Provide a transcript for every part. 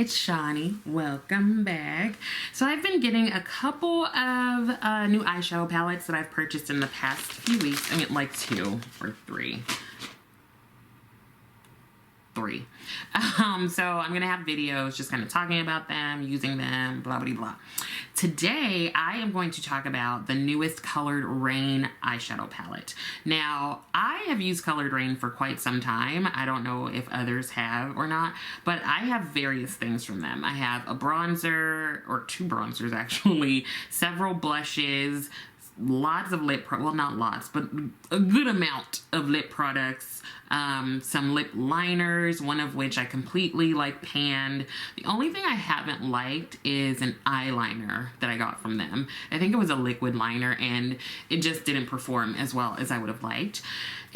it's Shawnee. Welcome back. So I've been getting a couple of new eyeshadow palettes that I've purchased in the past few weeks. I mean, like 2 or 3. 3. So I'm gonna have videos just kind of talking about them, using them, blah blah blah. Today I am going to talk about the newest Colored Raine eyeshadow palette. Now I have used Colored Raine for quite some time. I don't know if others have or not, but I have various things from them. I have a bronzer, or 2 bronzers actually, several blushes, lots of lip well, not lots, but a good amount of lip products, some lip liners, one of which I completely like panned. The only thing I haven't liked is an eyeliner that I got from them. I think it was a liquid liner and it just didn't perform as well as I would have liked.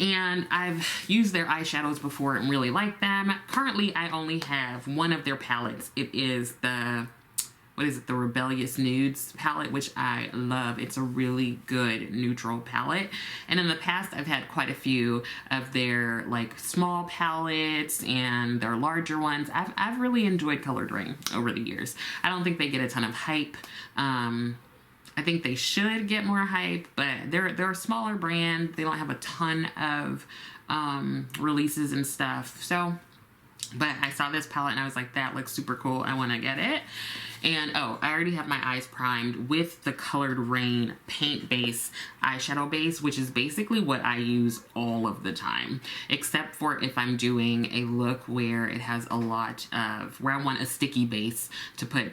And I've used their eyeshadows before and really liked them. Currently I only have one of their palettes. It is the the Rebellious Nudes palette, which I love. It's a really good neutral palette. And in the past, I've had quite a few of their like small palettes and their larger ones. I've really enjoyed Colored Raine over the years. I don't think they get a ton of hype. I think they should get more hype, but they're a smaller brand. They don't have a ton of releases and stuff. So, but I saw this palette and I was like, that looks super cool. I want to get it. And oh, I already have my eyes primed with the Colored Raine paint base eyeshadow base, which is basically what I use all of the time, except for if I'm doing a look where it has a lot of, where I want a sticky base to put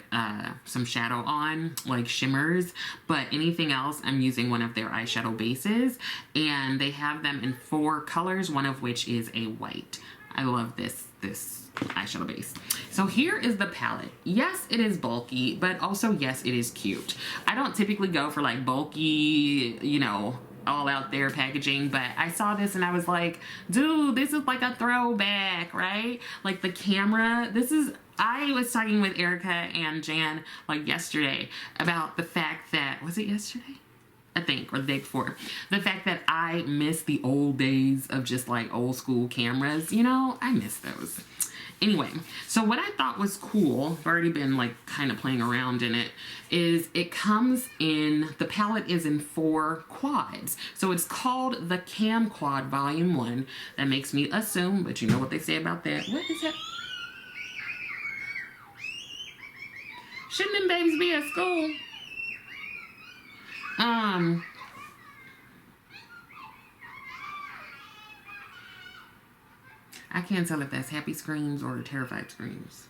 some shadow on, like shimmers. But anything else, I'm using one of their eyeshadow bases, and they have them in 4 colors, one of which is a white. I love this eyeshadow base. So here is the palette. Yes, it is bulky, but also yes, it is cute. I don't typically go for like bulky, you know, all out there packaging, but I saw this and I was like, dude, this is like a throwback, right? Like the camera, I was talking with Erica and Jan like yesterday about the fact that, was it yesterday? I think, or the day before. The fact that I miss the old days of just like old school cameras, you know, I miss those. Anyway, so what I thought was cool, I've already been like kind of playing around in it, is it comes in, the palette is in 4 quads. So it's called the Cam Quad Volume 1. That makes me assume, but you know what they say about that. What is that? Shouldn't them babies be at school? I can't tell if that's happy screams or terrified screams.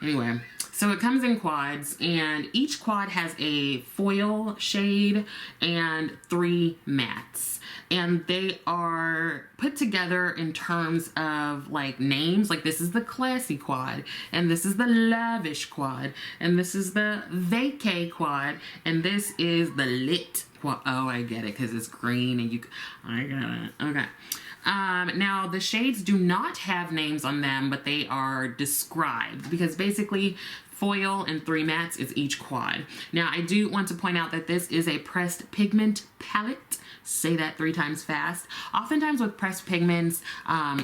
Anyway, so it comes in quads, and each quad has a foil shade and 3 mattes. And they are put together in terms of like names, like this is the classy quad, and this is the lavish quad, and this is the vacay quad, and this is the lit quad. Oh, I get it, because it's green and I got it. Okay. Now the shades do not have names on them, but they are described, because basically foil and 3 mattes is each quad. Now I do want to point out that this is a pressed pigment palette. Say that 3 times fast. Oftentimes with pressed pigments,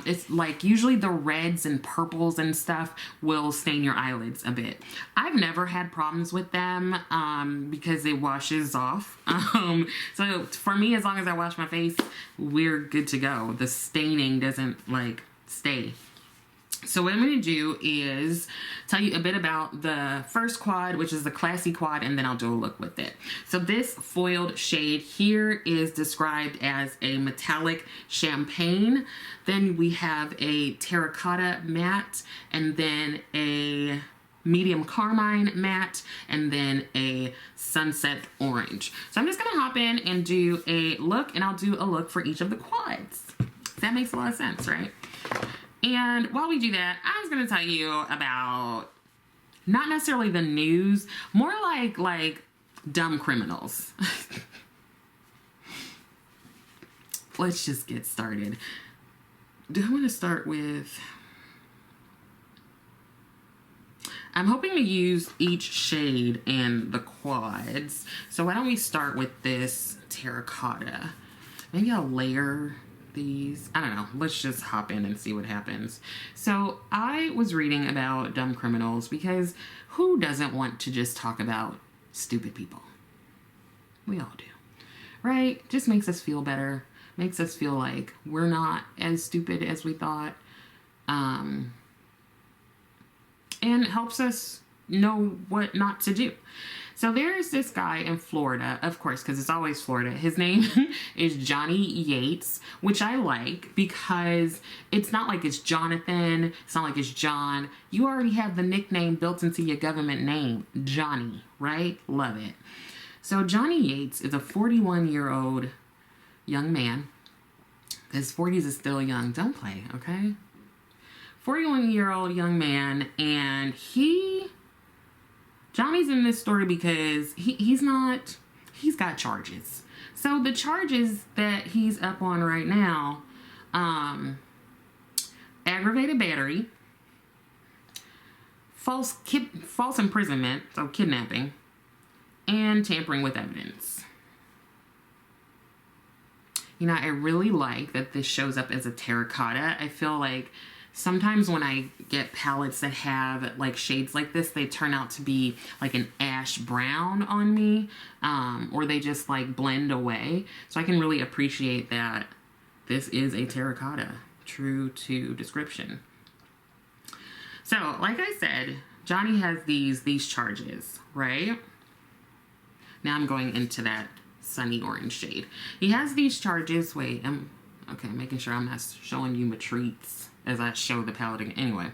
it's like usually the reds and purples and stuff will stain your eyelids a bit. I've never had problems with them because it washes off. So for me, as long as I wash my face, we're good to go. The staining doesn't like stay. So what I'm going to do is tell you a bit about the first quad, which is the classy quad, and then I'll do a look with it. So this foiled shade here is described as a metallic champagne. Then we have a terracotta matte, and then a medium carmine matte, and then a sunset orange. So I'm just going to hop in and do a look, and I'll do a look for each of the quads. That makes a lot of sense, right? And while we do that, I was going to tell you about not necessarily the news, more like dumb criminals. Let's just get started. Do I want to start with... I'm hoping to use each shade in the quads. So why don't we start with this terracotta? Maybe I'll layer these. I don't know. Let's just hop in and see what happens. So I was reading about dumb criminals because who doesn't want to just talk about stupid people? We all do, right? Just makes us feel better. Makes us feel like we're not as stupid as we thought. And helps us know what not to do. So there's this guy in Florida, of course, because it's always Florida. His name is Johnny Yates, which I like because it's not like it's Jonathan. It's not like it's John. You already have the nickname built into your government name, Johnny, right? Love it. So Johnny Yates is a 41-year-old young man. His 40s is still young. Don't play, okay? 41-year-old young man, and Johnny's in this story because he's got charges. So the charges that he's up on right now, aggravated battery, false imprisonment, so kidnapping, and tampering with evidence. You know, I really like that this shows up as a terracotta. I feel like sometimes when I get palettes that have like shades like this, they turn out to be like an ash brown on me, or they just like blend away. So I can really appreciate that this is a terracotta, true to description. So like I said, Johnny has these charges, right? Now I'm going into that sunny orange shade. He has these charges. Wait, okay, making sure I'm not showing you my treats as I show the palette again. Anyway,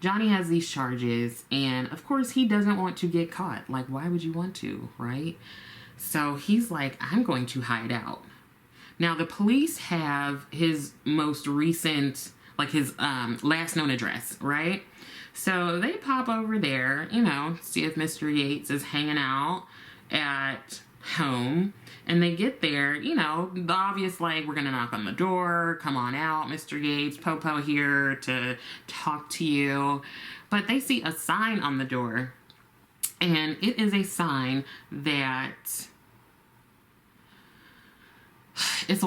Johnny has these charges, and of course he doesn't want to get caught. Like, why would you want to, right? So he's like, I'm going to hide out. Now the police have his most recent, like his last known address, right? So they pop over there, you know, see if Mr. Yates is hanging out at home, and they get there, you know, the obvious, like, we're gonna knock on the door, come on out, Mr. Yates, Popo here to talk to you. But they see a sign on the door, and it is a sign that it's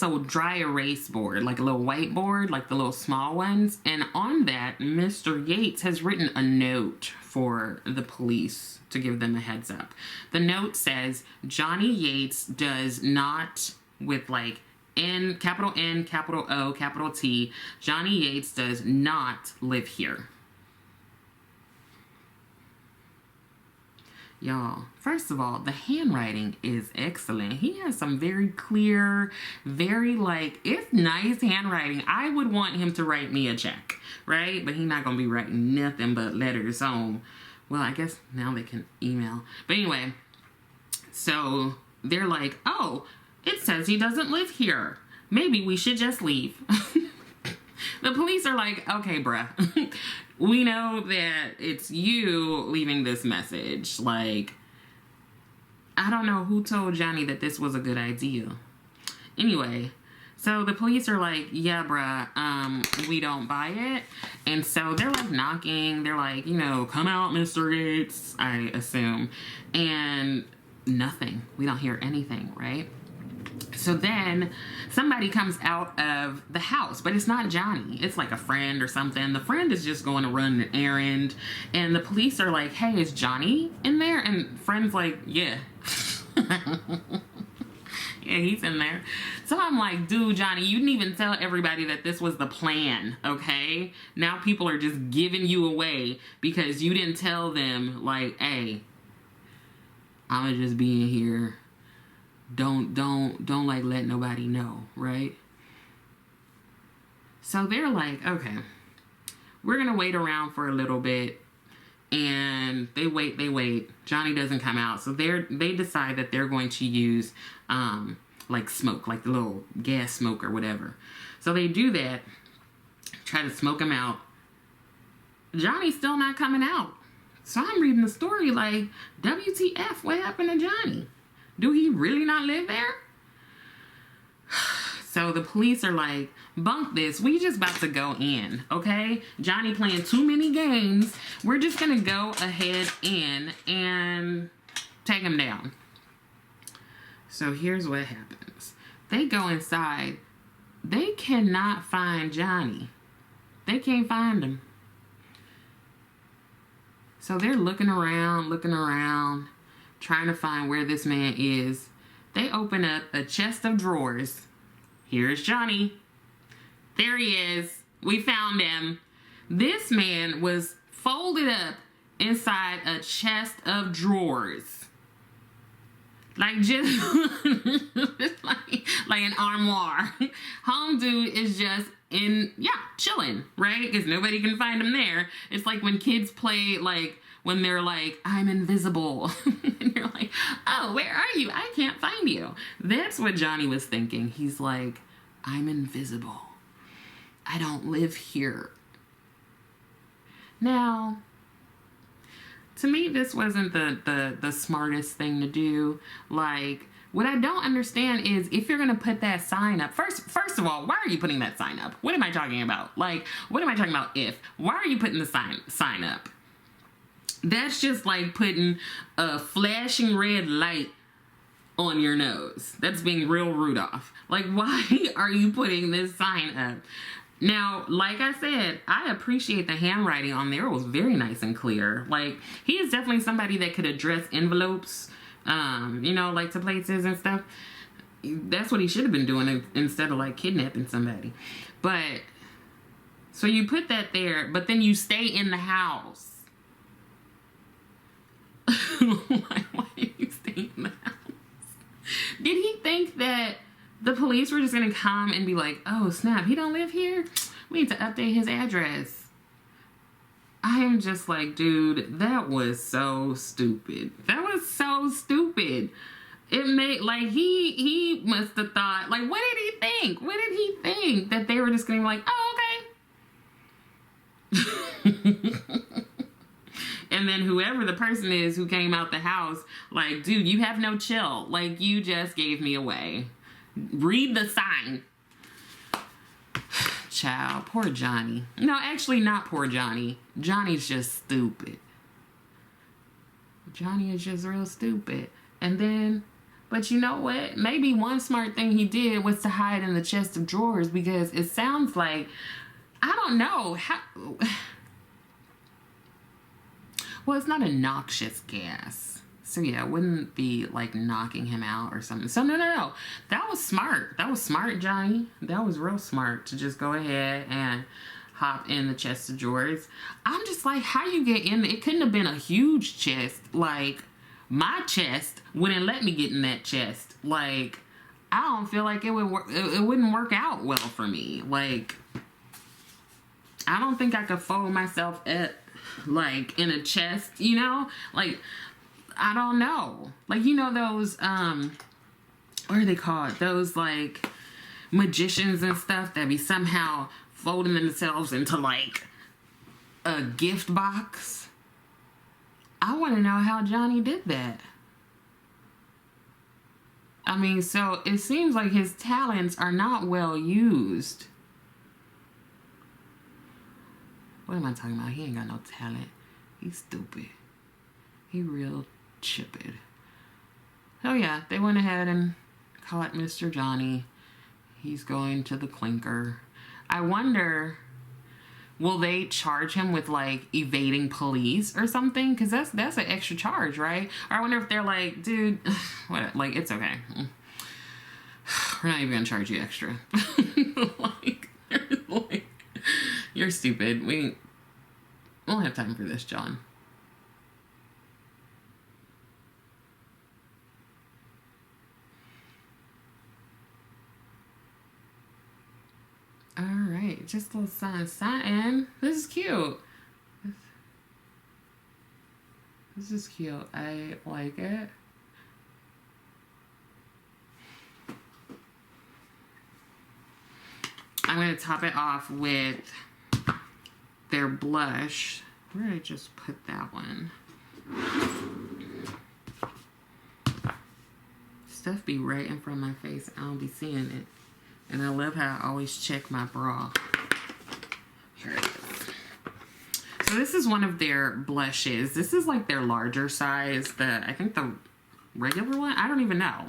a dry erase board, like a little whiteboard, like the little small ones. And on that, Mr. Yates has written a note for the police to give them a heads up. The note says, Johnny Yates does not, with like N, capital O, capital T, Johnny Yates does not live here. Y'all, first of all, the handwriting is excellent. He has some very clear, very like, it's nice handwriting. I would want him to write me a check, right? But he's not gonna be writing nothing but letters home. Well, I guess now they can email. But anyway, so they're like, oh, it says he doesn't live here. Maybe we should just leave. The police are like, okay, bruh. We know that it's you leaving this message. Like, I don't know who told Johnny that this was a good idea. Anyway, so the police are like, yeah, bruh, we don't buy it. And so they're like knocking. They're like, you know, come out, Mr. Yates, I assume. And nothing. We don't hear anything, right? So then somebody comes out of the house, but it's not Johnny. It's like a friend or something. The friend is just going to run an errand, and the police are like, hey, is Johnny in there? And friend's like, yeah. Yeah, he's in there. So I'm like, dude, Johnny, you didn't even tell everybody that this was the plan, okay? Now people are just giving you away because you didn't tell them, like, hey, I'ma just be in here. Don't like let nobody know, right? So they're like, okay, we're gonna wait around for a little bit. And they wait. Johnny doesn't come out. So they decide that they're going to use like smoke, like the little gas smoke or whatever. So they do that, try to smoke him out. Johnny's still not coming out. So I'm reading the story like, WTF, what happened to Johnny? Do he really not live there? So the police are like, bunk this. We just about to go in, okay? Johnny playing too many games. We're just going to go ahead in and take him down. So here's what happens. They go inside. they cannot find Johnny. They can't find him. So they're looking around, trying to find where this man is. They open up a chest of drawers. Here's Johnny. There he is. We found him. This man was folded up inside a chest of drawers. Like just like an armoire. Home dude is just chilling, right? Because nobody can find him there. It's like when kids play, like when they're like, I'm invisible. And you're like, oh, where are you? I can't find you. That's what Johnny was thinking. He's like, I'm invisible. I don't live here. Now, to me, this wasn't the smartest thing to do. Like, what I don't understand is if you're going to put that sign up, first of all, why are you putting that sign up? What am I talking about? Like, what am I talking about why are you putting the sign up? That's just like putting a flashing red light on your nose. That's being real Rudolph. Like, why are you putting this sign up? Now, like I said, I appreciate the handwriting on there. It was very nice and clear. Like, he is definitely somebody that could address envelopes, you know, like to places and stuff. That's what he should have been doing instead of like kidnapping somebody. But, so you put that there, but then you stay in the house. Why are you staying in the house? Did he think that the police were just gonna come and be like, oh snap, he don't live here? We need to update his address. I am just like, dude, that was so stupid. That was so stupid. It made, like, he must have thought, like, what did he think? What did he think? That they were just gonna be like, oh, okay. And then whoever the person is who came out the house, like, dude, you have no chill. Like, you just gave me away. Read the sign. Child, poor Johnny. No, actually not poor Johnny. Johnny's just stupid. Johnny is just real stupid. And then, but you know what? Maybe one smart thing he did was to hide in the chest of drawers, because it sounds like, I don't know, how... Well, it's not a noxious gas. So yeah, it wouldn't be like knocking him out or something. So no. That was smart. That was smart, Johnny. That was real smart to just go ahead and hop in the chest of drawers. I'm just like, how you get in there? It couldn't have been a huge chest. Like, my chest wouldn't let me get in that chest. Like, I don't feel like it would work. It wouldn't work out well for me. Like, I don't think I could fold myself up like in a chest, you know? Like, I don't know. Like, you know those, what are they called? Those, like, magicians and stuff that be somehow folding themselves into, like, a gift box? I want to know how Johnny did that. I mean, so it seems like his talents are not well used. What am I talking about? He ain't got no talent. He's stupid. He real chipped. Oh yeah, they went ahead and caught Mr. Johnny. He's going to the clinker. I wonder, will they charge him with like evading police or something? Because that's an extra charge, right? Or I wonder if they're like, dude, what? Like, it's okay. We're not even gonna charge you extra. like, you're stupid. We don't have time for this, John. All right, just a little satin. This is cute. This is cute. I like it. I'm going to top it off with their blush. Where did I just put that one? Stuff be right in front of my face. I don't be seeing it. And I love how I always check my bra. Here it is. So this is one of their blushes. This is like their larger size. I think the regular one? I don't even know.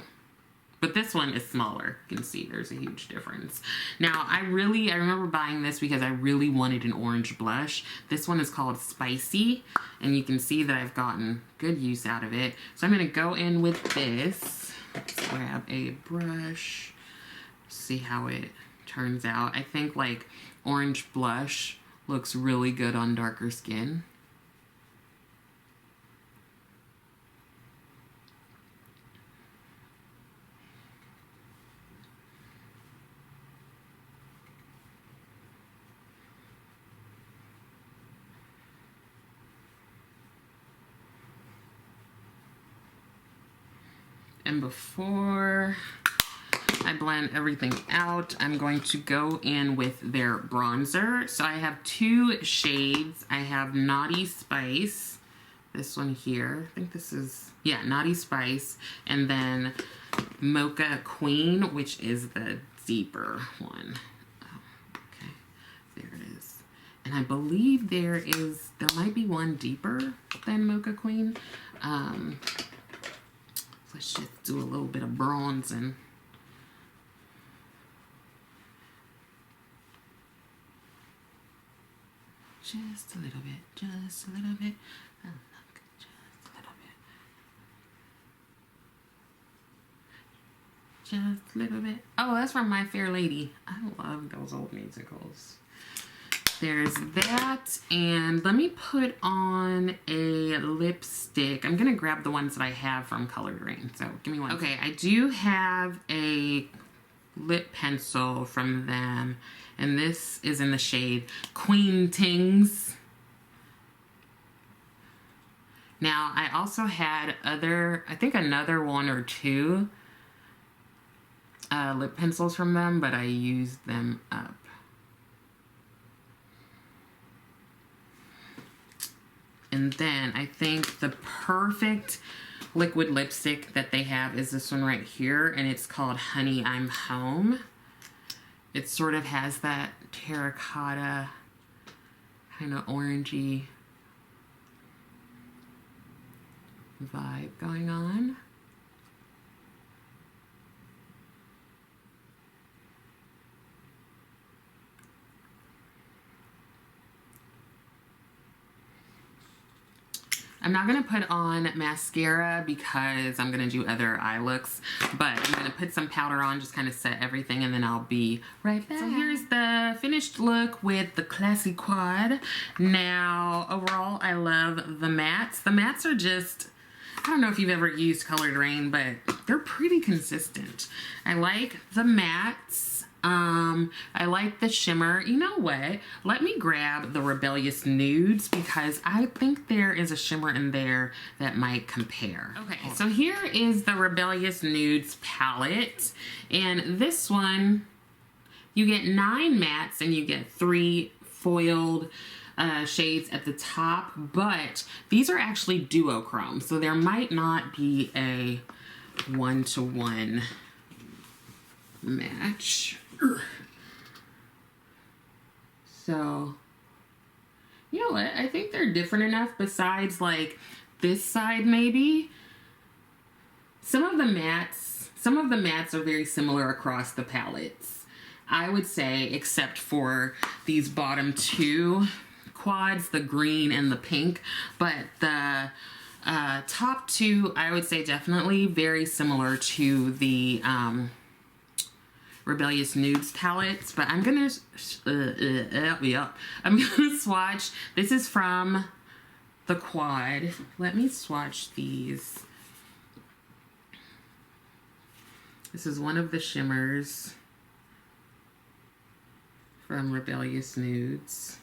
But this one is smaller. You can see there's a huge difference. Now, I remember buying this because I really wanted an orange blush. This one is called Spicy, and you can see that I've gotten good use out of it. So I'm gonna go in with this. Let's grab a brush, see how it turns out. I think like orange blush looks really good on darker skin. And before I blend everything out, I'm going to go in with their bronzer. So I have two shades. I have Naughty Spice, this one here. I think this is, yeah, Naughty Spice. And then Mocha Queen, which is the deeper one. Oh, okay, there it is. And I believe there might be one deeper than Mocha Queen. Let's just do a little bit of bronzing. Just a little bit, just a little bit. Oh, look, just a little bit. Just a little bit. Oh, that's from My Fair Lady. I love those old musicals. There's that, and let me put on a lipstick. I'm gonna grab the ones that I have from Colored Raine, so give me one. Okay, I do have a lip pencil from them, and this is in the shade Queen Tings. Now, I also had I think another one or two lip pencils from them, but I used them up. And then I think the perfect liquid lipstick that they have is this one right here, and it's called Honey, I'm Home. It sort of has that terracotta kind of orangey vibe going on. I'm not gonna put on mascara because I'm gonna do other eye looks, but I'm gonna put some powder on, just kind of set everything, and then I'll be right back. So here's the finished look with the classy quad. Now, overall, I love the mattes. The mattes are just, I don't know if you've ever used Colored Raine, but they're pretty consistent. I like the mattes. I like the shimmer. You know what? Let me grab the Rebellious Nudes because I think there is a shimmer in there that might compare. Okay, so here is the Rebellious Nudes palette. And this one, you get 9 mattes and you get 3 foiled shades at the top, but these are actually duochrome, so there might not be a one-to-one match. So, you know what? I think they're different enough besides like this side maybe. Some of the mattes are very similar across the palettes, I would say, except for these bottom 2 quads, the green and the pink. But the top 2, I would say definitely very similar to the Rebellious Nudes palettes, but I'm gonna I'm gonna swatch. This is from the quad. Let me swatch these. This is one of the shimmers from Rebellious Nudes.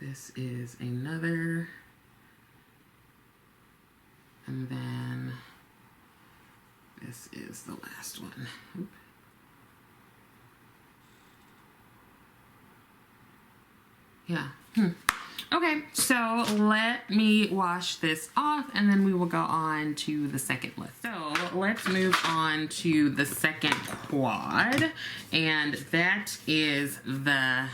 This is another, and then this is the last one. Oop. Yeah. Okay, so let me wash this off and then we will go on to the second look. So let's move on to the second quad, and that is the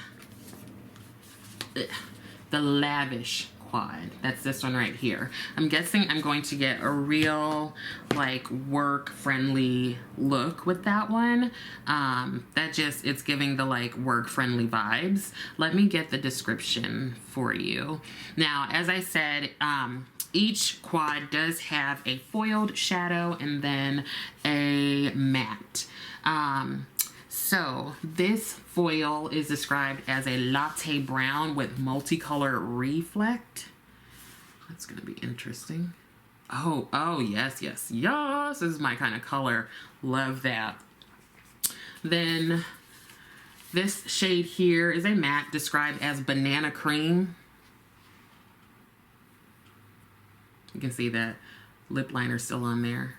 Lavish Quad. That's this one right here. I'm guessing I'm going to get a real like work friendly look with that one. It's giving the like work friendly vibes. Let me get the description for you. Now, as I said, each quad does have a foiled shadow and then a matte. So this foil is described as a latte brown with multicolor reflect. That's gonna be interesting. Oh, yes. This is my kind of color. Love that. Then this shade here is a matte described as banana cream. You can see that lip liner still on there.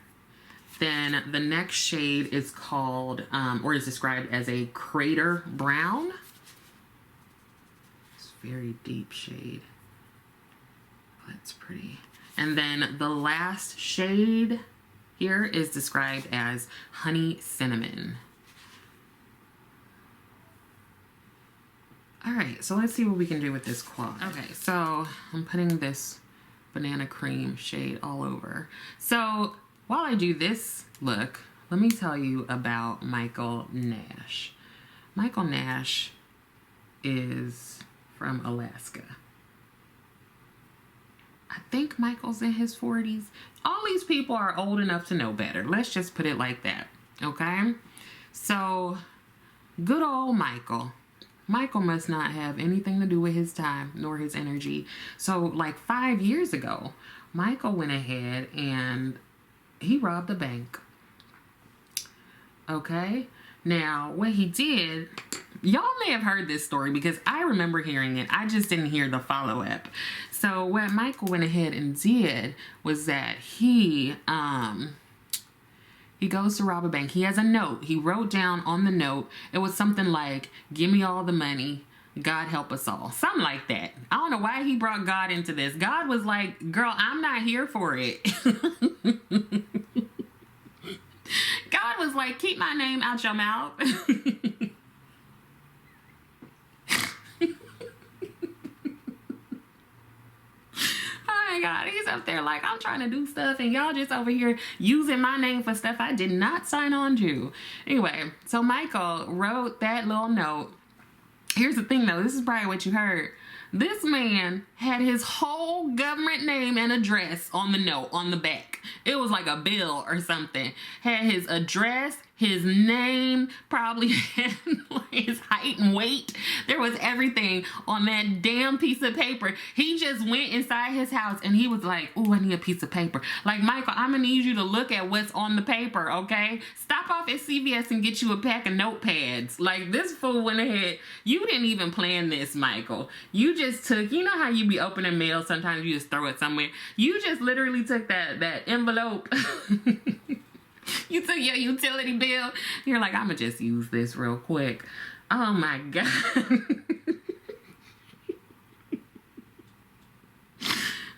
Then the next shade is called, or is described as a crater brown. It's a very deep shade. That's pretty. And then the last shade here is described as honey cinnamon. All right, so let's see what we can do with this quad. Okay, so I'm putting this banana cream shade all over. So while I do this look, let me tell you about Michael Nash. Michael Nash is from Alaska. I think Michael's in his 40s. All these people are old enough to know better. Let's just put it like that, okay? So, good old Michael. Michael must not have anything to do with his time nor his energy. So, like 5 years ago, Michael went ahead and he robbed a bank. Okay? Now, what he did, y'all may have heard this story because I remember hearing it. I just didn't hear the follow-up. So what Michael went ahead and did was that he goes to rob a bank. He has a note. He wrote down on the note, it was something like, give me all the money, God help us all. Something like that. I don't know why he brought God into this. God was like, girl, I'm not here for it. God was like, keep my name out your mouth. Oh my God, he's up there like, I'm trying to do stuff and y'all just over here using my name for stuff I did not sign on to. Anyway, so Michael wrote that little note. Here's the thing though, this is probably what you heard. This man had his whole government name and address on the note, on the back. It was like a bill or something. Had his address, his name, probably his height and weight. There was everything on that damn piece of paper. He just went inside his house and he was like, ooh, I need a piece of paper. Like, Michael, I'm gonna need you to look at what's on the paper, okay? Stop off at CVS and get you a pack of notepads. Like, this fool went ahead. You didn't even plan this, Michael. You just took, you know how you be opening mail, sometimes you just throw it somewhere. You just literally took that envelope. You took your utility bill. You're like, I'm gonna just use this real quick. Oh my God.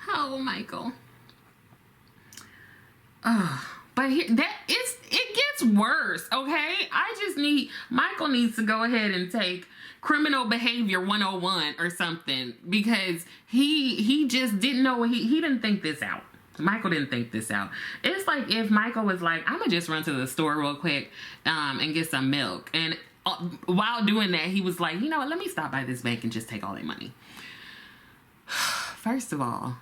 Oh, Michael. But here, it gets worse, okay? Michael needs to go ahead and take criminal behavior 101 or something, because he just didn't know, he didn't think this out. Michael didn't think this out. It's like if Michael was like, I'm gonna just run to the store real quick and get some milk. And while doing that, he was like, you know what, let me stop by this bank and just take all their money. First of all,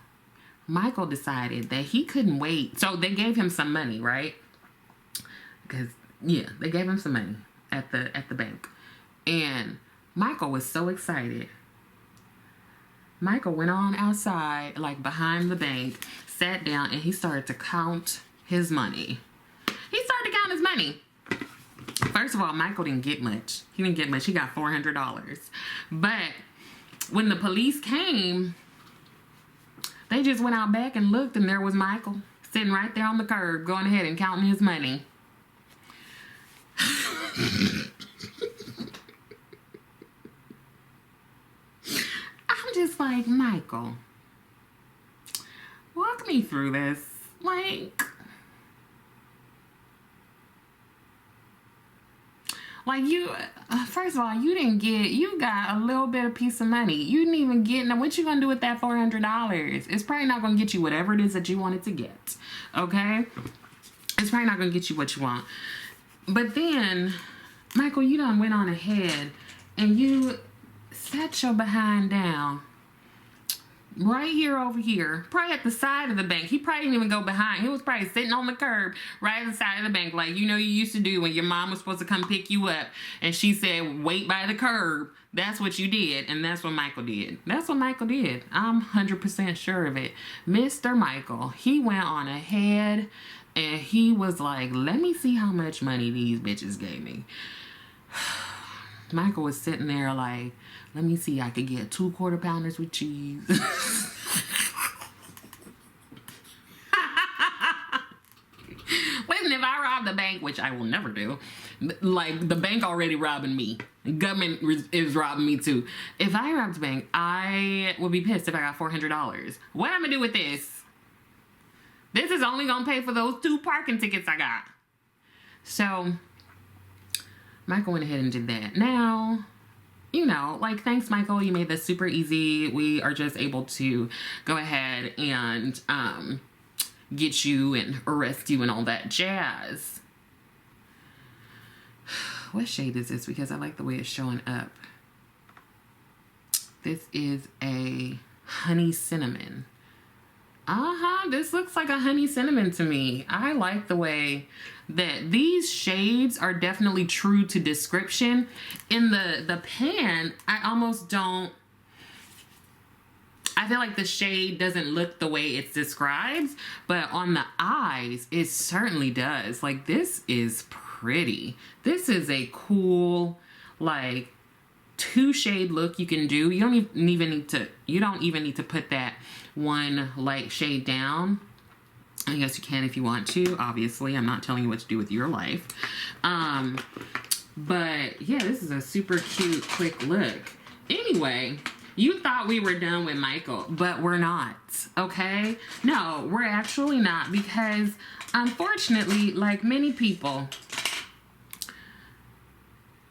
Michael decided that he couldn't wait. So they gave him some money, right? Because, yeah, they gave him some money at the bank. And Michael was so excited. Michael went on outside, like behind the bank, sat down, and he started to count his money. He started to count his money. First of all, Michael didn't get much. He didn't get much. He got $400. But when the police came, they just went out back and looked, and there was Michael sitting right there on the curb, going ahead and counting his money. Just like, Michael, walk me through this. Like, Like, you, first of all, you got a little bit of piece of money. You didn't even get, now what you gonna do with that $400? It's probably not gonna get you whatever it is that you wanted to get, okay? It's probably not gonna get you what you want. But then, Michael, you done went on ahead and you sat your behind down right here over here, probably at the side of the bank. He probably didn't even go behind. He was probably sitting on the curb right at the side of the bank, like, you know, you used to do when your mom was supposed to come pick you up and she said wait by the curb. That's what you did, and that's what Michael did. That's what Michael did. I'm 100% sure of it. Mr. Michael, he went on ahead and he was like, let me see how much money these bitches gave me. Michael was sitting there like, let me see, I could get 2 quarter pounders with cheese. Listen, if I rob the bank, which I will never do, like, the bank already robbing me. Government is robbing me too. If I robbed the bank, I would be pissed if I got $400. What I'm gonna do with this? This is only gonna pay for those 2 parking tickets I got. So, Michael went ahead and did that. Now, you know, like, thanks, Michael. You made this super easy. We are just able to go ahead and get you and arrest you and all that jazz. What shade is this? Because I like the way it's showing up. This is a honey cinnamon. This looks like a honey cinnamon to me. I like the way that these shades are definitely true to description. In the pan, I almost don't, I feel like the shade doesn't look the way it's described, but on the eyes, it certainly does. Like, this is pretty. This is a cool, like, 2-shade look you can do. You don't even need to put that one light shade down. I guess you can if you want to. Obviously, I'm not telling you what to do with your life. But yeah, this is a super cute, quick look. Anyway, you thought we were done with Michael, but we're not, okay? No, we're actually not, because unfortunately, like many people,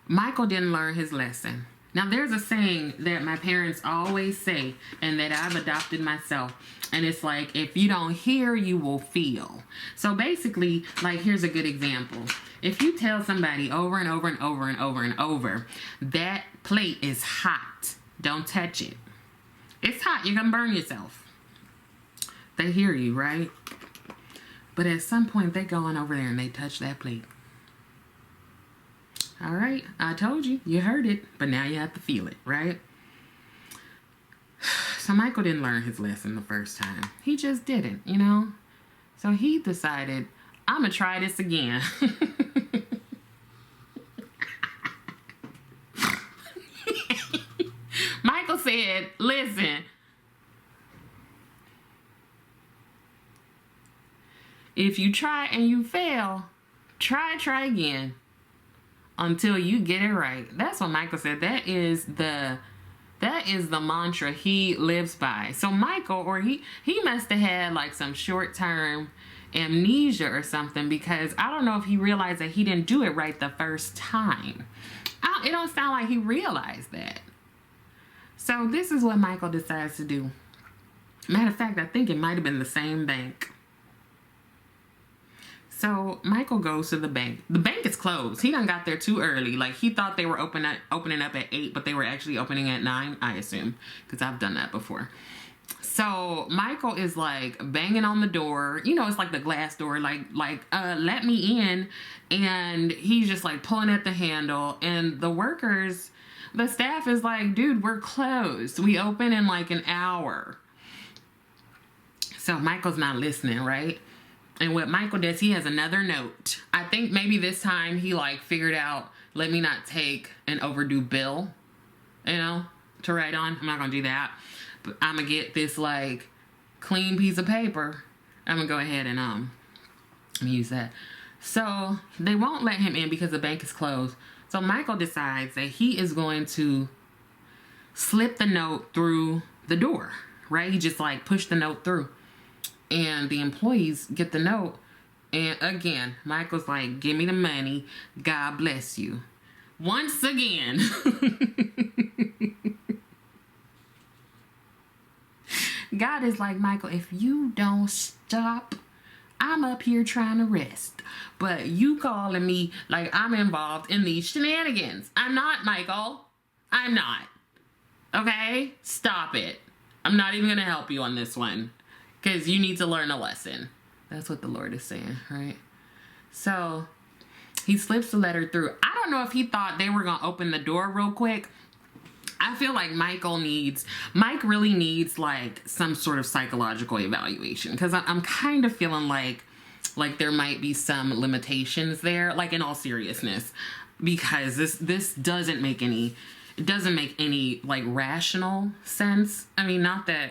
Michael didn't learn his lesson. Now, there's a saying that my parents always say and that I've adopted myself. And it's like, if you don't hear, you will feel. So basically, like, here's a good example. If you tell somebody over and over and over and over and over, that plate is hot, don't touch it. It's hot, you're gonna burn yourself. They hear you, right? But at some point, they go on over there and they touch that plate. All right, I told you, you heard it, but now you have to feel it, right? So Michael didn't learn his lesson the first time. He just didn't, you know? So he decided, I'm gonna try this again. Michael said, listen, if you try and you fail, try again until you get it right. That's what Michael said. That is the mantra he lives by. So Michael, or he must have had like some short-term amnesia or something, because I don't know if he realized that he didn't do it right the first time. It don't sound like he realized that. So this is what Michael decides to do. Matter of fact, I think it might have been the same bank. So Michael goes to the bank. The bank is closed. He done got there too early. Like, he thought they were opening up at 8, but they were actually opening at 9, I assume, because I've done that before. So Michael is like banging on the door. You know, it's like the glass door, like let me in. And he's just like pulling at the handle. And the staff is like, dude, we're closed. We open in like an hour. So Michael's not listening, right? And what Michael does, he has another note. I think maybe this time he like figured out, let me not take an overdue bill, you know, to write on. I'm not gonna do that. But I'm gonna get this like clean piece of paper. I'm gonna go ahead and use that. So they won't let him in because the bank is closed. So Michael decides that he is going to slip the note through the door, right? He just like pushed the note through. And the employees get the note. And again, Michael's like, give me the money. God bless you. once again. God is like, Michael, if you don't stop, I'm up here trying to rest. But you calling me like I'm involved in these shenanigans. I'm not, Michael. I'm not. Okay? Stop it. I'm not even going to help you on this one. Because you need to learn a lesson. That's what the Lord is saying, right? So, he slips the letter through. I don't know if he thought they were going to open the door real quick. I feel like Mike really needs like some sort of psychological evaluation. Because I'm kind of feeling like there might be some limitations there. Like in all seriousness. Because this doesn't make any... It doesn't make any, like, rational sense. I mean, not that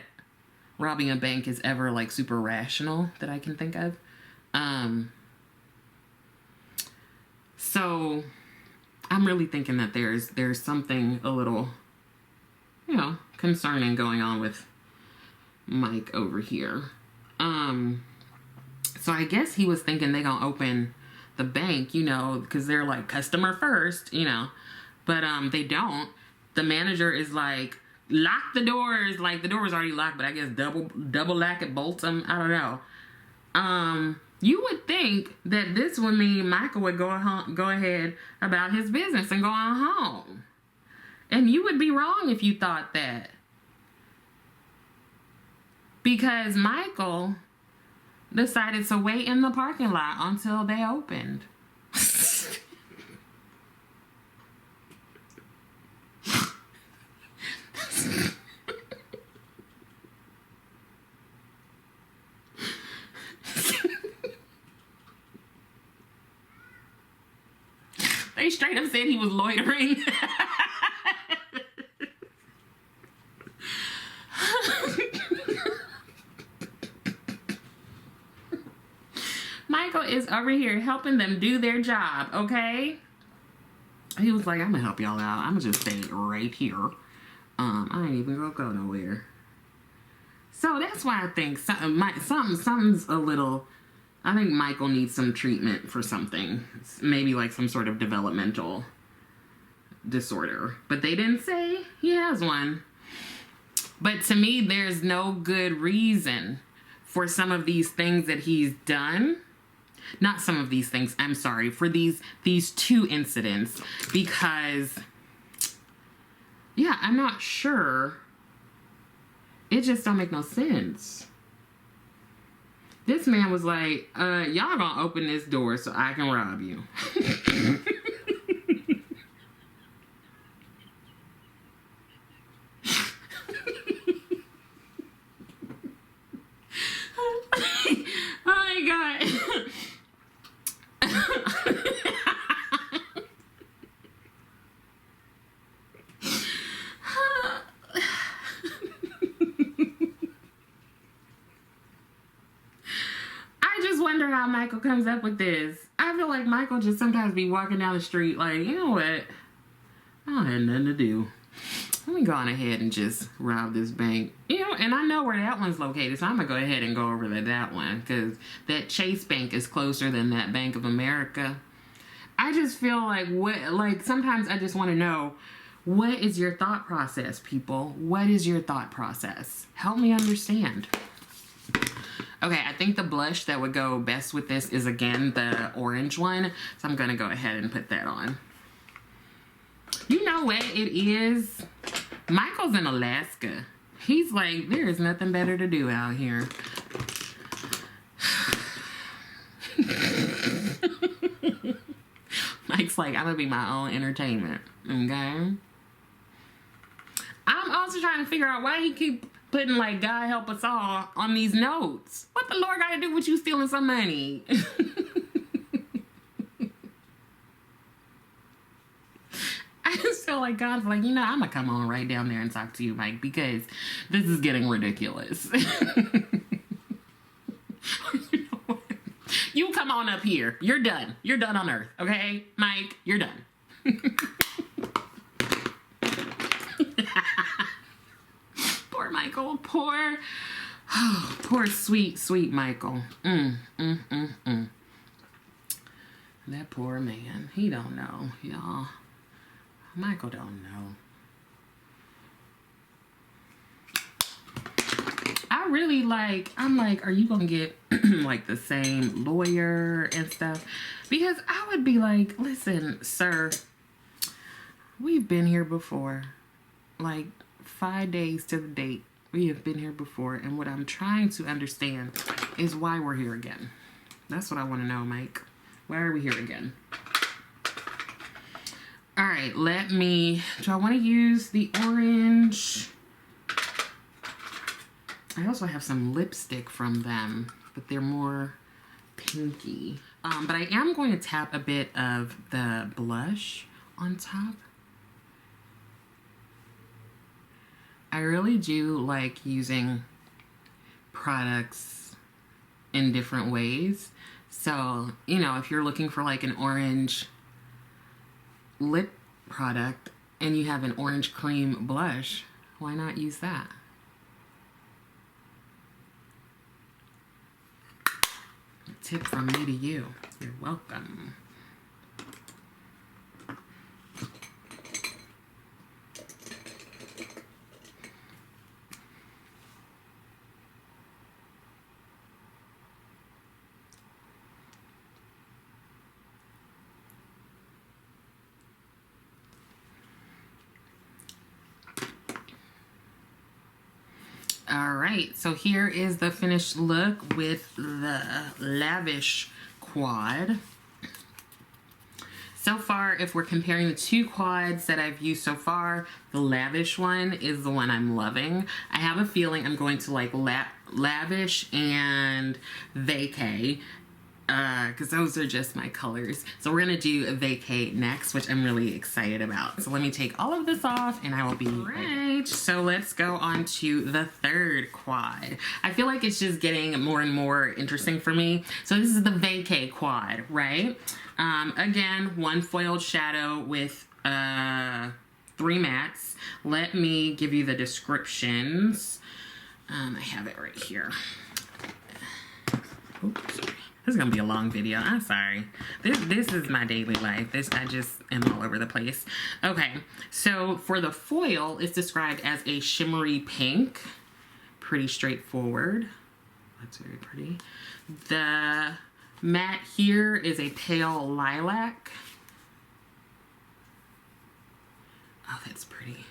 robbing a bank is ever, like, super rational that I can think of. So, I'm really thinking that there's something a little, you know, concerning going on with Mike over here. So, I guess he was thinking they're gonna open the bank, you know, because they're, like, customer first, you know. But they don't. The manager is like, lock the doors. Like, the door was already locked, but I guess double lock it, bolt them. I don't know. You would think that this would mean Michael would go ahead about his business and go on home. And you would be wrong if you thought that. Because Michael decided to wait in the parking lot until they opened. They straight up said he was loitering. Michael is over here helping them do their job, okay? He was like, I'm gonna help y'all out. I'm gonna just stay right here. I ain't even gonna go nowhere. So that's why I think something's a little... I think Michael needs some treatment for something. Maybe like some sort of developmental disorder. But they didn't say he has one. But to me, there's no good reason for some of these things that he's done. Not some of these things, I'm sorry. For these two incidents. Because, yeah, I'm not sure. It just don't make no sense. This man was like, y'all gonna open this door so I can rob you. Oh my God. Wonder how Michael comes up with this. I feel like Michael just sometimes be walking down the street like, you know what? I don't have nothing to do. Let me go on ahead and just rob this bank. You know, and I know where that one's located, so I'm going to go ahead and go over to that one because that Chase Bank is closer than that Bank of America. I just feel like sometimes I just want to know, what is your thought process, people? What is your thought process? Help me understand. Okay, I think the blush that would go best with this is, again, the orange one. So I'm going to go ahead and put that on. You know what it is? Michael's in Alaska. He's like, there is nothing better to do out here. Mike's like, I'm going to be my own entertainment. Okay? I'm also trying to figure out why he keep putting like God help us all on these notes. What the Lord got to do with you stealing some money? I just feel like God's like, you know, I'm gonna come on right down there and talk to you, Mike, because this is getting ridiculous. You come on up here. You're done. You're done on earth, okay? Mike, you're done. Poor Michael. Poor sweet, sweet Michael. That poor man. He don't know, y'all. Michael don't know. I really like, I'm like, are you gonna get like the same lawyer and stuff? Because I would be like, listen, sir, we've been here before. Like 5 days to the date. We have been here before. And what I'm trying to understand is why we're here again. That's what I want to know, Mike. Why are we here again? All right, do I want to use the orange? I also have some lipstick from them, but they're more pinky. But I am going to tap a bit of the blush on top. I really do like using products in different ways. So, you know, if you're looking for like an orange lip product and you have an orange cream blush, why not use that? A tip from me to you. You're welcome. All right, so here is the finished look with the Lavish Quad. So far, if we're comparing the two quads that I've used so far, the Lavish one is the one I'm loving. I have a feeling I'm going to like Lavish and Vacay, because those are just my colors. So we're gonna do a Vacay next, which I'm really excited about. So let me take all of this off and I will be right. So let's go on to the third quad. I feel like it's just getting more and more interesting for me. So this is the Vacay Quad, right? Again, one foiled shadow with 3 mattes. Let me give you the descriptions. I have it right here. Oops, sorry. This is gonna be a long video. I'm sorry. This is my daily life. I just am all over the place. Okay, so for the foil, it's described as a shimmery pink. Pretty straightforward. That's very pretty. The matte here is a pale lilac. Oh, that's pretty.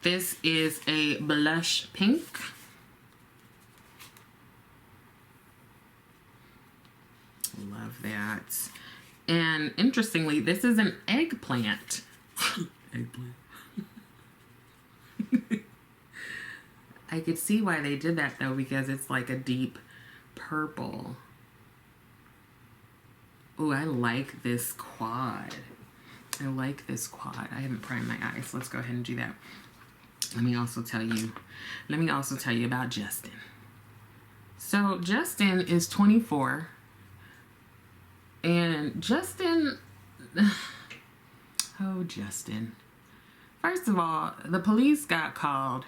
This is a blush pink. Love that. And interestingly, this is an eggplant. Eggplant. I could see why they did that though, because it's like a deep purple. Oh, I like this quad. I like this quad. I haven't primed my eyes. Let's go ahead and do that. Let me also tell you about Justin. So Justin is 24. And Justin, oh Justin. First of all, the police got called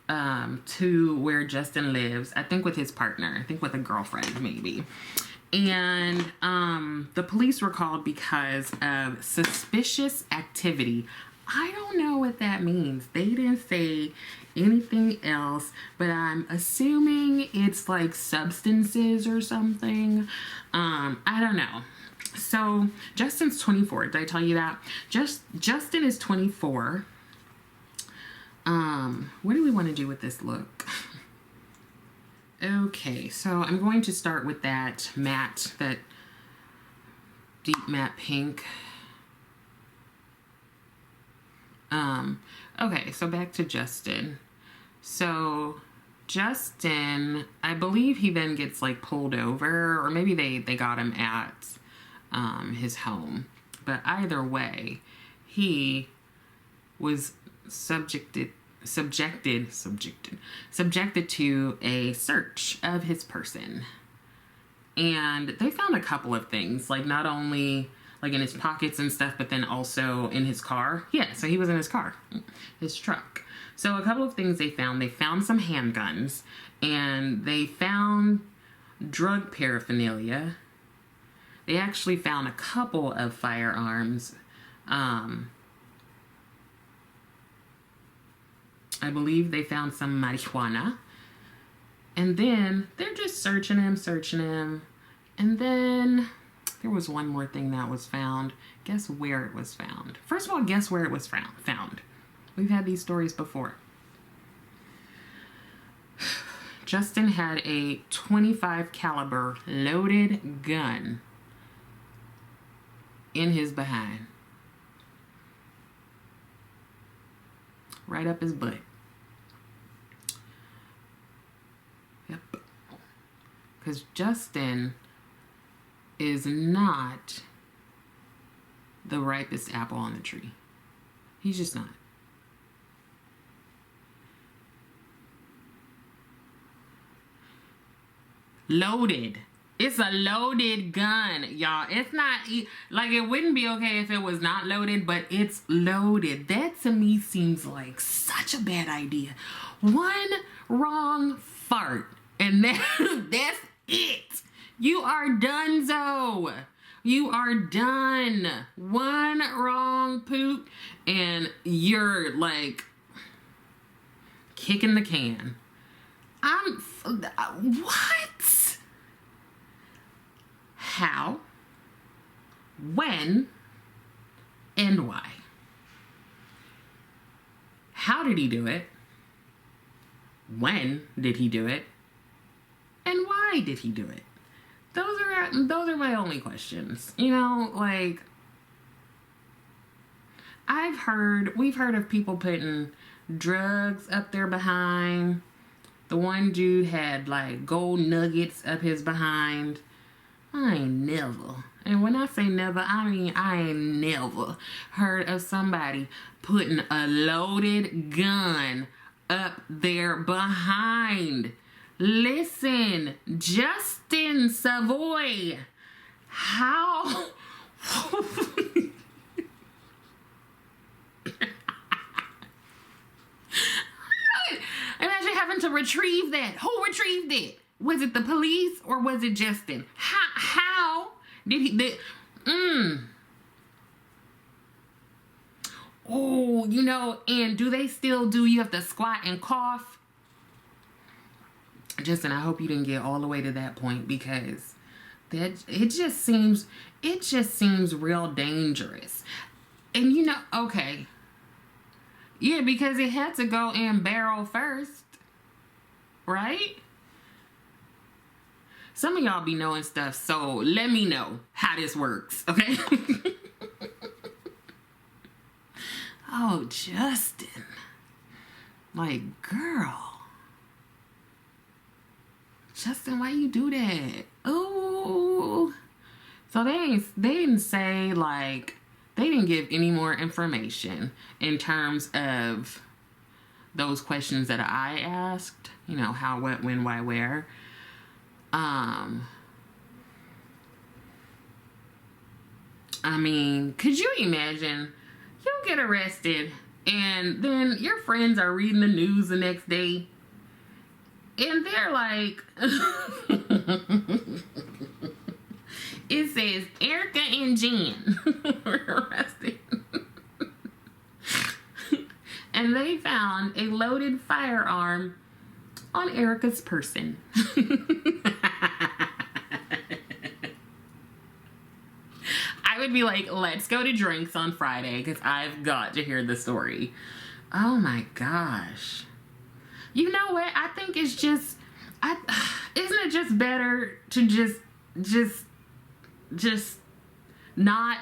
to where Justin lives, I think with his partner, I think with a girlfriend maybe. And the police were called because of suspicious activity. I don't know what that means. They didn't say anything else, but I'm assuming it's like substances or something. I don't know. So Justin's 24. Did I tell you that? Justin is 24. What do we want to do with this look? Okay, so I'm going to start with that matte, that deep matte pink. Okay, so back to Justin. So Justin, I believe he then gets like pulled over, or maybe they got him at his home. But either way, he was subjected to a search of his person. And they found a couple of things, like not only like in his pockets and stuff, but then also in his car. Yeah, so he was in his car, his truck. So a couple of things they found some handguns, and they found drug paraphernalia. They actually found a couple of firearms. I believe they found some marijuana. And then they're just searching him. And then there was one more thing that was found. Guess where it was found. First of all, guess where it was found. We've had these stories before. Justin had a .25 caliber loaded gun in his behind. Right up his butt. Yep. Because Justin is not the ripest apple on the tree. He's just not. Loaded. It's a loaded gun, y'all. It's not, like, it wouldn't be okay if it was not loaded, but it's loaded. That to me seems like such a bad idea. One wrong fart, and that's it. You are donezo. You are done. One wrong poop, and you're, like, kicking the can. What? How, when, and why? How did he do it? When did he do it? And why did he do it? Those are my only questions. You know, like, we've heard of people putting drugs up their behind. The one dude had, like, gold nuggets up his behind. I ain't never, and when I say never, I mean I ain't never heard of somebody putting a loaded gun up their behind. Listen, Justin Savoy, how? Imagine having to retrieve that. Who retrieved it? Was it the police or was it Justin? How did he? Oh, you know, and do they still do? You have to squat and cough. Justin, I hope you didn't get all the way to that point, because it just seems real dangerous. And you know, okay, yeah, because it had to go in barrel first, right? Some of y'all be knowing stuff, so let me know how this works, okay? Oh, Justin. Like, girl. Justin, why you do that? Ooh. So they didn't say, like, they didn't give any more information in terms of those questions that I asked. You know, how, what, when, why, where. I mean, could you imagine you get arrested and then your friends are reading the news the next day and they're like, it says Erica and Jen were arrested. And they found a loaded firearm on Erica's person. I would be like, let's go to drinks on Friday because I've got to hear the story. Oh my gosh. You know what? I think it's just, isn't it just better to just not?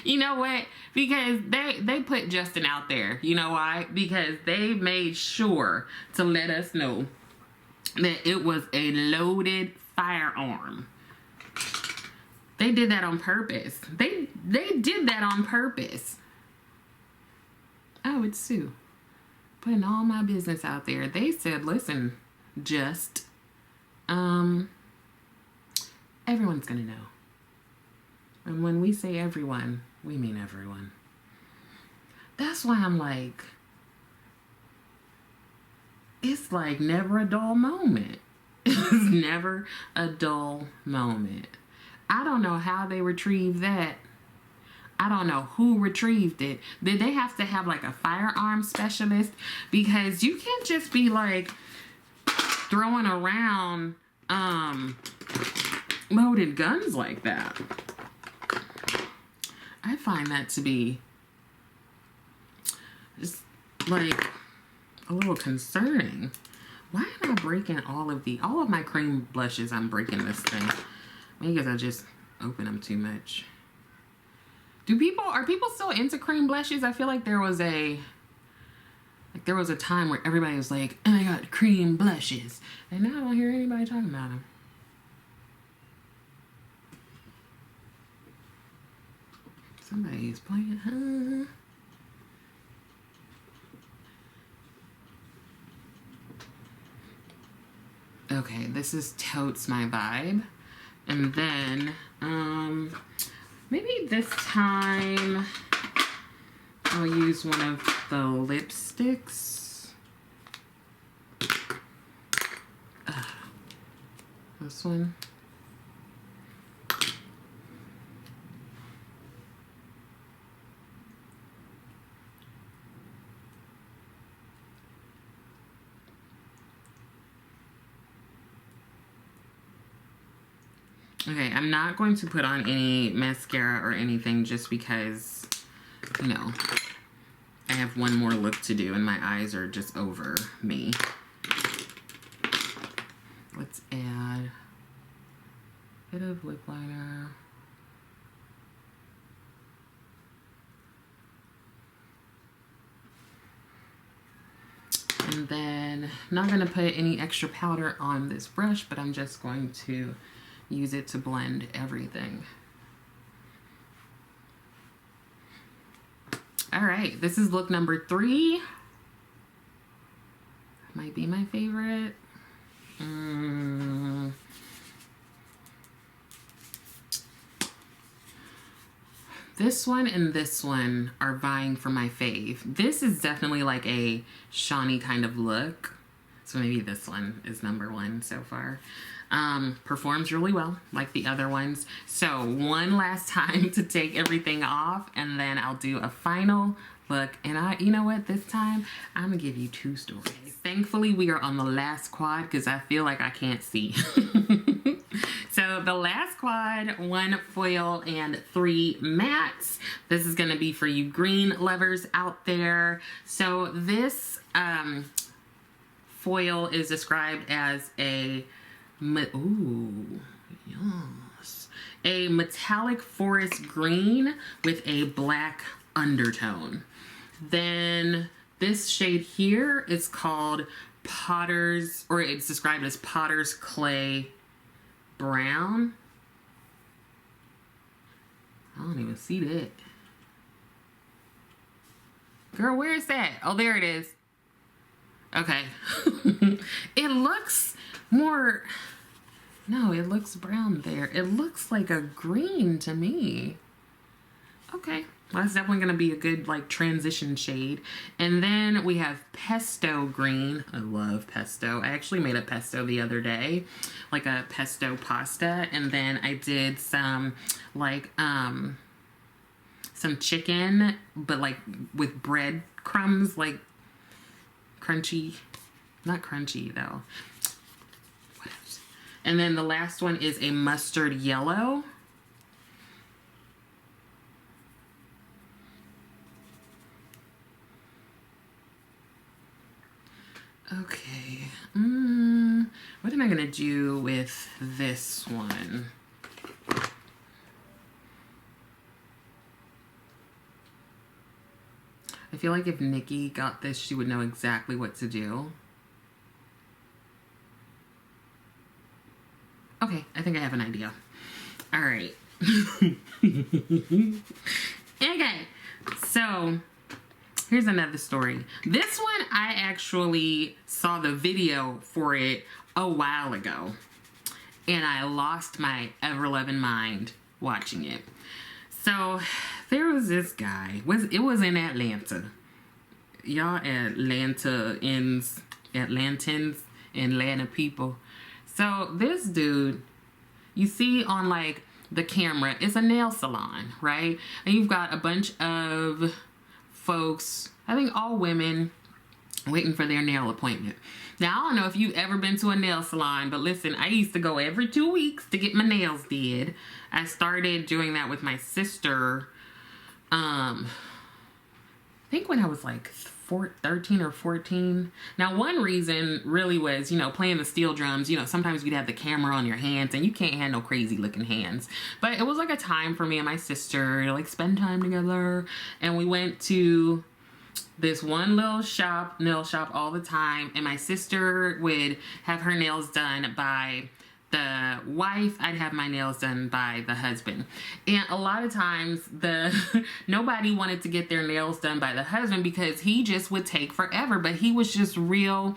You know what? Because they put Justin out there. You know why? Because they made sure to let us know that it was a loaded firearm. They did that on purpose. They did that on purpose. Oh, it's Sue. Putting all my business out there. They said, listen, everyone's gonna know. And when we say everyone, we mean everyone. That's why I'm like, it's like never a dull moment. It's never a dull moment. I don't know how they retrieved that. I don't know who retrieved it. Did they have to have like a firearm specialist? Because you can't just be like throwing around loaded guns like that. I find that to be just like a little concerning. Why am I breaking all of my cream blushes? I'm breaking this thing. Maybe because I just open them too much. Are people still into cream blushes? I feel like there was a time where everybody was like, oh my god, cream blushes. And now I don't hear anybody talking about them. Somebody's playing, huh? Okay, this is totes my vibe. And then, maybe this time I'll use one of the lipsticks. This one. Okay, I'm not going to put on any mascara or anything just because, you know, I have one more look to do and my eyes are just over me. Let's add a bit of lip liner. And then I'm not going to put any extra powder on this brush, but I'm just going to use it to blend everything. All right, this is look number 3. Might be my favorite. This one and this one are vying for my fave. This is definitely like a Shawnee kind of look. So maybe this one is number 1 so far. Performs really well, like the other ones. So one last time to take everything off, and then I'll do a final look. And you know what, this time I'm gonna give you 2 stories. Thankfully, we are on the last quad because I feel like I can't see. So the last quad, 1 foil and 3 mattes. This is gonna be for you green lovers out there. So this foil is described as a a metallic forest green with a black undertone. Then this shade here is called Potter's, or it's described as Potter's Clay Brown. I don't even see that. Girl, where is that? Oh, there it is. Okay. It looks more... No, it looks brown there. It looks like a green to me. Okay. Well, that's definitely going to be a good, like, transition shade. And then we have Pesto Green. I love pesto. I actually made a pesto the other day. Like a pesto pasta. And then I did some, like, some chicken, but, like, with bread crumbs, like, crunchy. Not crunchy, though. And then the last one is a mustard yellow. Okay. What am I gonna do with this one? I feel like if Nikki got this, she would know exactly what to do. Okay, I think I have an idea. All right. Okay, so here's another story. This one, I actually saw the video for it a while ago, and I lost my ever-loving mind watching it. So there was this guy. It was in Atlanta. Y'all Atlantaans Atlantans and Atlanta people. So this dude, you see on like the camera, it's a nail salon, right? And you've got a bunch of folks, I think all women, waiting for their nail appointment. Now, I don't know if you've ever been to a nail salon, but listen, I used to go every 2 weeks to get my nails did. I started doing that with my sister, I think when I was like 13 or 14. Now, one reason really was, you know, playing the steel drums. You know, sometimes you'd have the camera on your hands and you can't have no crazy looking hands. But it was like a time for me and my sister to like spend time together. And we went to this one little shop, nail shop, all the time. And my sister would have her nails done by the wife. I'd have my nails done by the husband. And a lot of times nobody wanted to get their nails done by the husband because he just would take forever, but he was just real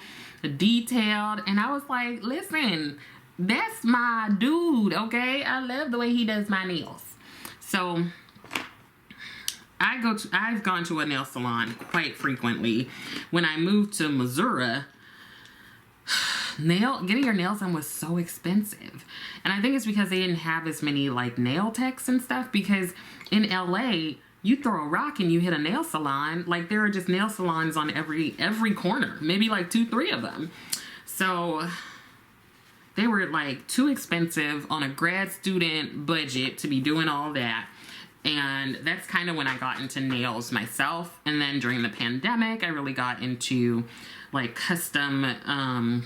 detailed. And I was like, listen, that's my dude, okay? I love the way he does my nails. So I've gone to a nail salon quite frequently. When I moved to Missouri, getting your nails done was so expensive. And I think it's because they didn't have as many like nail techs and stuff, because in LA, you throw a rock and you hit a nail salon. Like there are just nail salons on every corner, maybe like 2, 3 of them. So they were like too expensive on a grad student budget to be doing all that. And that's kind of when I got into nails myself. And then during the pandemic, I really got into like custom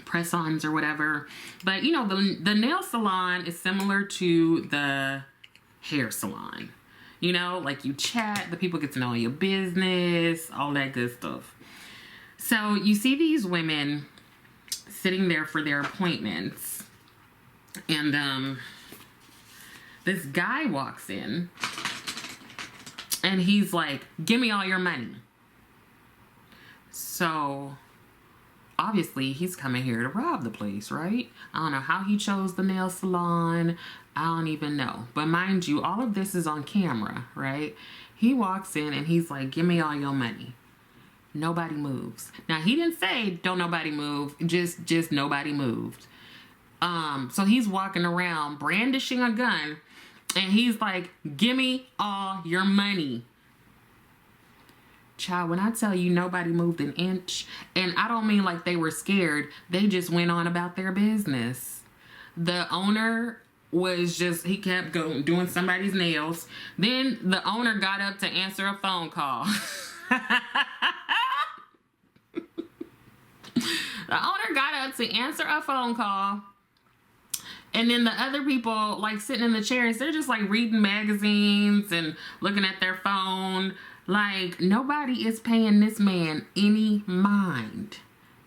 press-ons or whatever. But you know, the nail salon is similar to the hair salon. You know, like you chat, the people get to know your business, all that good stuff. So you see these women sitting there for their appointments, and this guy walks in and he's like, give me all your money. So obviously he's coming here to rob the place, right? I don't know how he chose the nail salon. I don't even know. But mind you, all of this is on camera, right? He walks in and he's like, give me all your money. Nobody moves. Now, he didn't say don't nobody move, just nobody moved. So he's walking around brandishing a gun and he's like, give me all your money. Child, when I tell you nobody moved an inch, and I don't mean like they were scared, they just went on about their business. The owner was just, he kept going, doing somebody's nails. Then the owner got up to answer a phone call. The owner got up to answer a phone call. And then the other people like sitting in the chairs, they're just like reading magazines and looking at their phone. Like nobody is paying this man any mind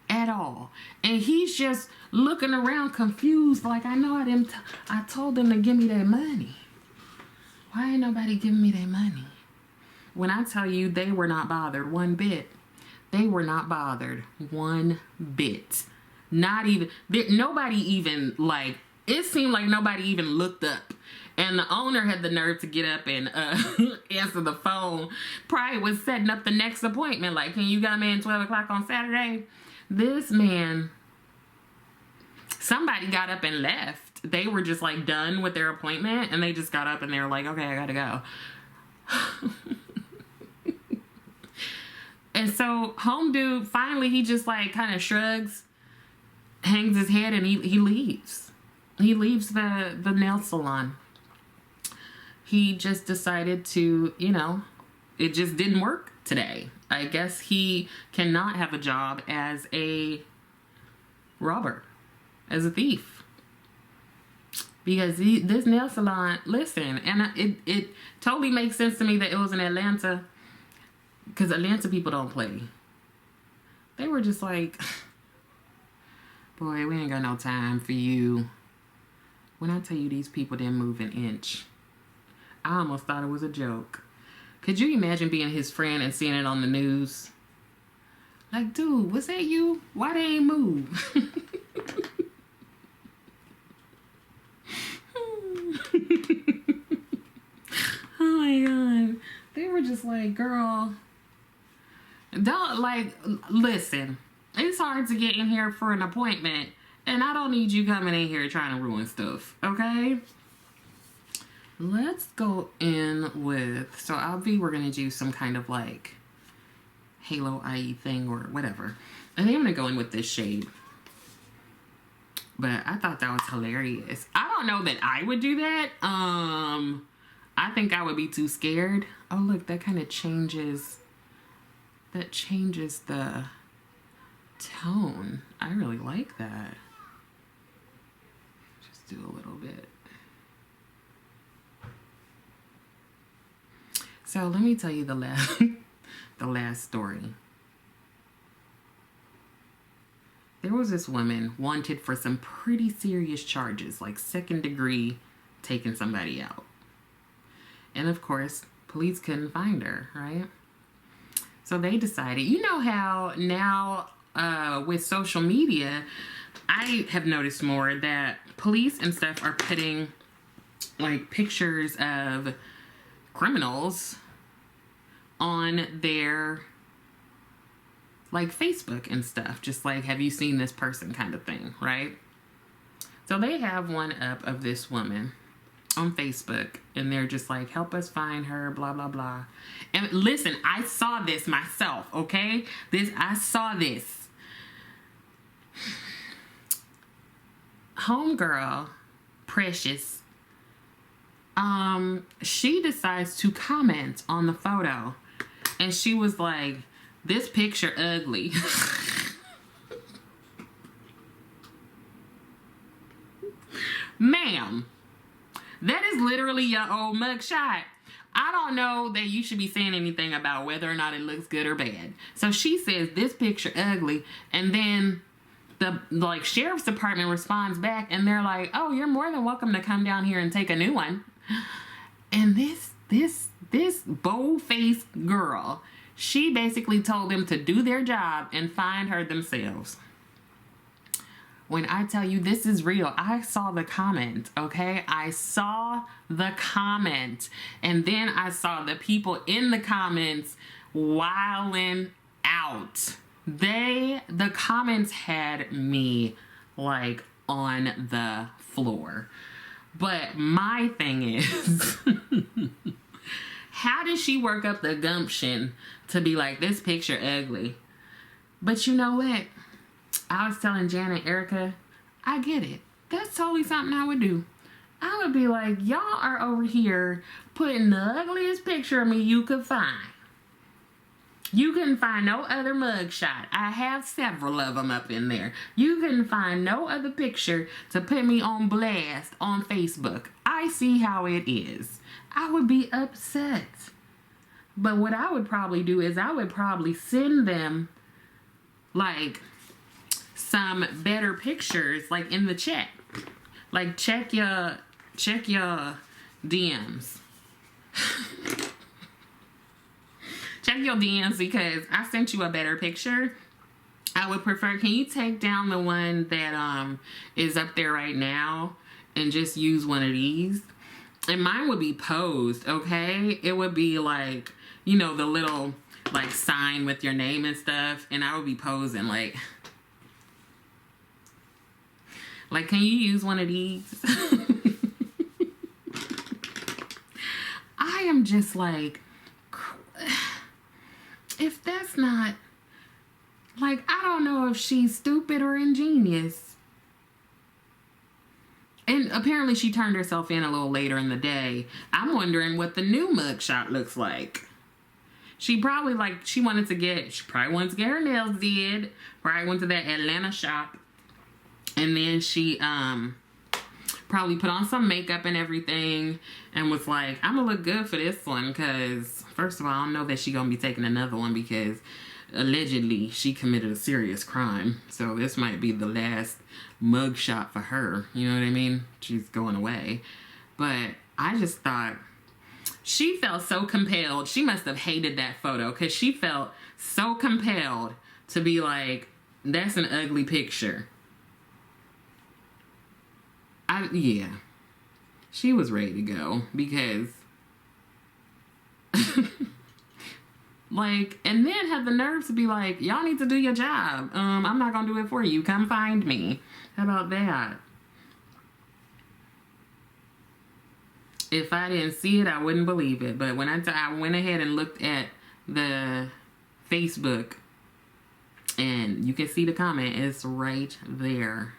at all. And he's just looking around confused like, I know I told them to give me their money. Why ain't nobody giving me their money? When I tell you they were not bothered one bit. They were not bothered one bit. Not even, nobody even like, it seemed like nobody even looked up. And the owner had the nerve to get up and answer the phone. Probably was setting up the next appointment. Like, can you come in 12 o'clock on Saturday? This man, somebody got up and left. They were just like done with their appointment. And they just got up and they were like, okay, I gotta go. And so home dude, finally, he just like kind of shrugs, hangs his head, and he leaves. He leaves the nail salon. He just decided to, you know, it just didn't work today. I guess he cannot have a job as a robber, as a thief. Because this nail salon, listen, and it totally makes sense to me that it was in Atlanta. Because Atlanta people don't play. They were just like, boy, we ain't got no time for you. When I tell you these people didn't move an inch, I almost thought it was a joke. Could you imagine being his friend and seeing it on the news? Like, dude, was that you? Why they ain't move? Oh my God. They were just like, girl, don't, like, listen, It's hard to get in here for an appointment, and I don't need you coming in here trying to ruin stuff, okay? Let's go in with, so we're gonna do some kind of like halo eye thing or whatever. And then I'm gonna go in with this shade. But I thought that was hilarious. I don't know that I would do that. I think I would be too scared. Oh look, that kind of changes, that changes the tone. I really like that. Just do a little bit. So let me tell you the last the last story. There was this woman wanted for some pretty serious charges, like 2nd degree taking somebody out. And of course, police couldn't find her, right? So they decided, you know how now with social media, I have noticed more that police and stuff are putting like pictures of criminals on their like Facebook and stuff, just like, have you seen this person kind of thing, right? So they have one up of this woman on Facebook, and they're just like, help us find her, blah blah blah. And listen, I saw this myself, okay? I saw this. Homegirl, Precious, she decides to comment on the photo, and she was like, this picture ugly. Ma'am, that is literally your old mugshot. I don't know that you should be saying anything about whether or not it looks good or bad. So she says this picture ugly, and then the like sheriff's department responds back, and they're like, oh, you're more than welcome to come down here and take a new one. And this bold-faced girl, she basically told them to do their job and find her themselves. When I tell you this is real, I saw the comment, okay? I saw the comment. And then I saw the people in the comments wilding out. The comments had me like on the floor. But my thing is, how did she work up the gumption to be like, this picture ugly? But you know what? I was telling Janet, Erica, I get it. That's totally something I would do. I would be like, y'all are over here putting the ugliest picture of me you could find. You couldn't find no other mugshot. I have several of them up in there. You couldn't find no other picture to put me on blast on Facebook. I see how it is. I would be upset. But what I would probably do is I would probably send them like some better pictures like in the chat. Like check your DMs. Check your DMs because I sent you a better picture. I would prefer, can you take down the one that is up there right now and just use one of these? And mine would be posed, okay? It would be like, you know, the little like sign with your name and stuff, and I would be posing like can you use one of these? I am just like, if that's not, like, I don't know if she's stupid or ingenious. And apparently she turned herself in a little later in the day. I'm wondering what the new mugshot looks like. She probably she probably wanted to get her nails did. Probably went to that Atlanta shop. And then she probably put on some makeup and everything and was like, I'm gonna look good for this one because, first of all, I don't know that she gonna be taking another one because allegedly she committed a serious crime. So this might be the last mugshot for her. You know what I mean? She's going away. But I just thought she felt so compelled. She must have hated that photo because she felt so compelled to be like, that's an ugly picture. Yeah, she was ready to go because Like, and then had the nerves to be like, y'all need to do your job. I'm not gonna do it for you. Come find me. How about that? If I didn't see it, I wouldn't believe it. But when I went ahead and looked at the Facebook, and you can see the comment, it's right there.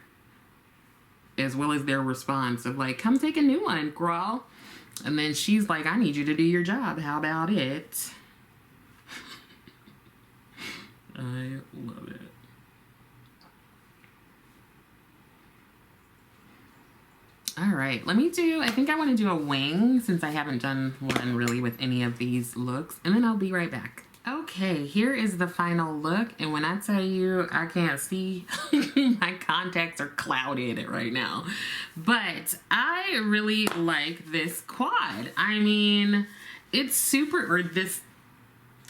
As well as their response of like, come take a new one, girl. And then she's like, I need you to do your job. How about it? I love it. All right, I think I want to do a wing since I haven't done one really with any of these looks, and then I'll be right back. Okay, here is the final look, and when I tell you I can't see, my contacts are clouded right now. But I really like this quad. I mean, it's super, or this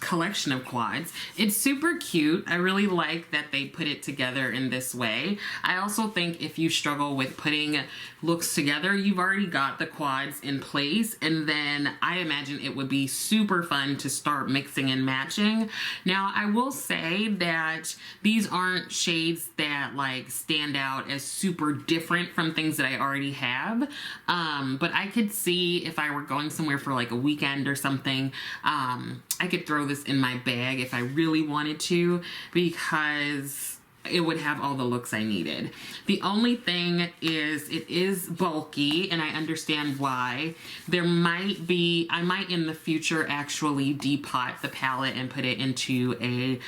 collection of quads. It's super cute. I really like that they put it together in this way. I also think if you struggle with putting looks together, you've already got the quads in place, and then I imagine it would be super fun to start mixing and matching. Now, I will say that these aren't shades that like stand out as super different from things that I already have, but I could see if I were going somewhere for like a weekend or something, I could throw this in my bag if I really wanted to, because it would have all the looks I needed. The only thing is it is bulky, and I understand why. I might in the future actually depot the palette and put it into a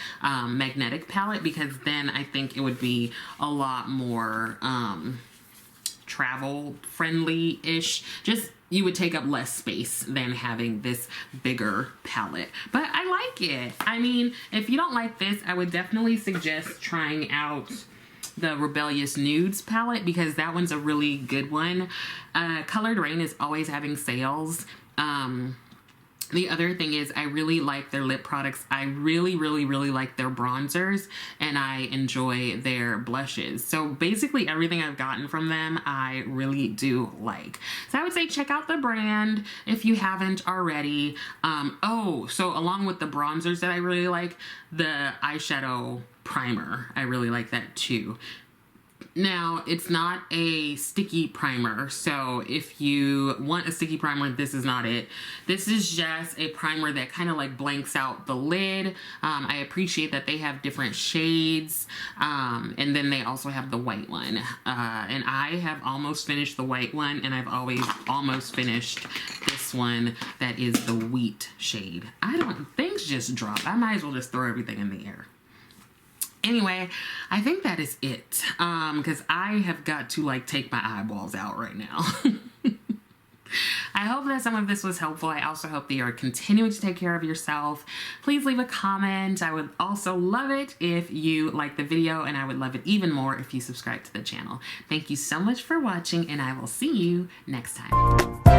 magnetic palette, because then I think it would be a lot more travel friendly-ish. Just, you would take up less space than having this bigger palette. But I like it. I mean, if you don't like this, I would definitely suggest trying out the Rebellious Nudes palette, because that one's a really good one. Colored Raine is always having sales. The other thing is I really like their lip products. I really, really, really like their bronzers, and I enjoy their blushes. So basically everything I've gotten from them, I really do like. So I would say check out the brand if you haven't already. So along with the bronzers that I really like, the eyeshadow primer, I really like that too. Now, it's not a sticky primer, so if you want a sticky primer, this is not it. This is just a primer that kind of like blanks out the lid. I appreciate that they have different shades, and then they also have the white one. And I have almost finished the white one, and I've always almost finished this one that is the wheat shade. Things just drop. I might as well just throw everything in the air. Anyway, I think that is it, because I have got to like take my eyeballs out right now. I hope that some of this was helpful. I also hope that you're continuing to take care of yourself. Please leave a comment. I would also love it if you like the video, and I would love it even more if you subscribe to the channel. Thank you so much for watching, and I will see you next time.